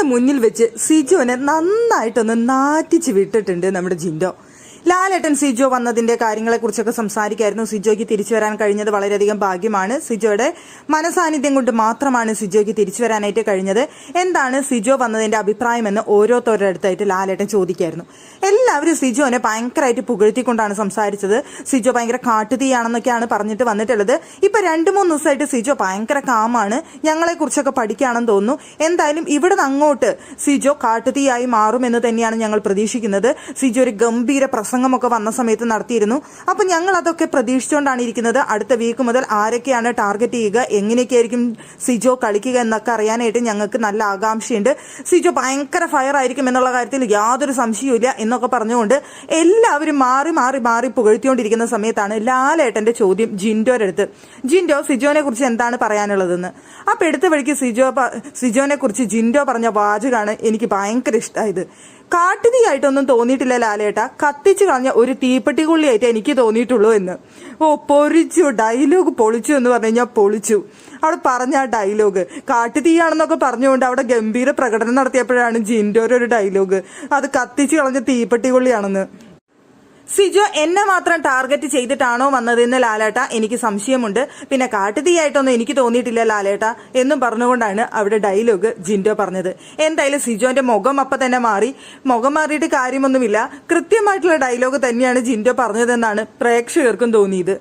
അവരുടെ മുന്നിൽ വെച്ച് സിജോനെ നന്നായിട്ടൊന്ന് നാറ്റിച്ച് വിട്ടിട്ടുണ്ട് നമ്മുടെ ജിൻഡോ. ലാലേട്ടൻ സിജോ വന്നതിന്റെ കാര്യങ്ങളെക്കുറിച്ചൊക്കെ സംസാരിക്കായിരുന്നു. സിജോയ്ക്ക് തിരിച്ചു വരാൻ കഴിഞ്ഞത് വളരെയധികം ഭാഗ്യമാണ്. സിജോയുടെ മനസാന്നിധ്യം കൊണ്ട് മാത്രമാണ് സിജോയ്ക്ക് തിരിച്ചു വരാനായിട്ട് കഴിഞ്ഞത്. എന്താണ് സിജോ വന്നതിന്റെ അഭിപ്രായമെന്ന് ഓരോരുത്തരുടെ അടുത്തായിട്ട് ലാലേട്ടൻ ചോദിക്കായിരുന്നു. എല്ലാവരും സിജോനെ ഭയങ്കരമായിട്ട് പുകഴ്ത്തിക്കൊണ്ടാണ് സംസാരിച്ചത്. സിജോ ഭയങ്കര കാട്ടുതീയാണെന്നൊക്കെയാണ് പറഞ്ഞിട്ട് വന്നിട്ടുള്ളത്. ഇപ്പൊ 2-3 ദിവസമായിട്ട് സിജോ ഭയങ്കര കാമാണ്, ഞങ്ങളെ കുറിച്ചൊക്കെ പഠിക്കുകയാണെന്ന് തോന്നുന്നു. എന്തായാലും ഇവിടെ നിന്ന് അങ്ങോട്ട് സിജോ കാട്ടുതീയായി മാറുമെന്ന് തന്നെയാണ് ഞങ്ങൾ പ്രതീക്ഷിക്കുന്നത്. സിജോ ഒരു ഗംഭീര പ്രസംഗമൊക്കെ വന്ന സമയത്ത് നടത്തിയിരുന്നു. അപ്പൊ ഞങ്ങൾ അതൊക്കെ പ്രതീക്ഷിച്ചുകൊണ്ടാണ് ഇരിക്കുന്നത്. അടുത്ത വീക്ക് മുതൽ ആരൊക്കെയാണ് ടാർഗറ്റ് ചെയ്യുക, എങ്ങനെയൊക്കെയായിരിക്കും സിജോ കളിക്കുക എന്നൊക്കെ അറിയാനായിട്ട് ഞങ്ങൾക്ക് നല്ല ആകാംക്ഷയുണ്ട്. സിജോ ഭയങ്കര ഫയർ ആയിരിക്കും എന്നുള്ള കാര്യത്തിൽ യാതൊരു സംശയവുമില്ല എന്നൊക്കെ പറഞ്ഞുകൊണ്ട് എല്ലാവരും മാറി മാറി മാറി പുകഴ്ത്തിക്കൊണ്ടിരിക്കുന്ന സമയത്താണ് ലാലേട്ടന്റെ ചോദ്യം ജിൻഡോയുടെ അടുത്ത്. ജിൻഡോ, സിജോനെ കുറിച്ച് എന്താണ് പറയാനുള്ളതെന്ന്. അപ്പൊ എടുത്ത വഴിക്ക് സിജോനെ കുറിച്ച് ജിൻഡോ പറഞ്ഞ വാചകാണ് എനിക്ക് ഭയങ്കര ഇഷ്ടമായത്. കാട്ടുതീയായിട്ടൊന്നും തോന്നിയിട്ടില്ല ലാലേട്ട, കത്തിച്ചു കളഞ്ഞ ഒരു തീപ്പെട്ടി കൊള്ളിയായിട്ട് എനിക്ക് തോന്നിയിട്ടുള്ളൂ എന്ന്. പൊരിച്ചു, ഡയലോഗ് പൊളിച്ചു എന്ന് പറഞ്ഞു കഴിഞ്ഞാൽ പൊളിച്ചു. അവിടെ പറഞ്ഞ ആ ഡയലോഗ് കാട്ടുതീയാണെന്നൊക്കെ പറഞ്ഞുകൊണ്ട് അവിടെ ഗംഭീര പ്രകടനം നടത്തിയപ്പോഴാണ് ജിൻഡോയുടെ ഒരു ഡയലോഗ് അത് കത്തിച്ചു കളഞ്ഞ തീപ്പെട്ടി കൊള്ളിയാണെന്ന്. സിജോ എന്നെ മാത്രം ടാർഗറ്റ് ചെയ്തിട്ടാണോ വന്നതെന്ന് ലാലേട്ട എനിക്ക് സംശയമുണ്ട്. പിന്നെ കാട്ടുതീയായിട്ടൊന്നും എനിക്ക് തോന്നിയിട്ടില്ല ലാലേട്ട എന്നും പറഞ്ഞുകൊണ്ടാണ് അവിടെ ഡയലോഗ് ജിൻഡോ പറഞ്ഞത്. എന്തായാലും സിജോന്റെ മുഖം അപ്പൊ തന്നെ മാറി. മുഖം മാറിയിട്ട് കാര്യമൊന്നുമില്ല, കൃത്യമായിട്ടുള്ള ഡയലോഗ് തന്നെയാണ് ജിൻഡോ പറഞ്ഞതെന്നാണ് പ്രേക്ഷകർക്കും തോന്നിയത്.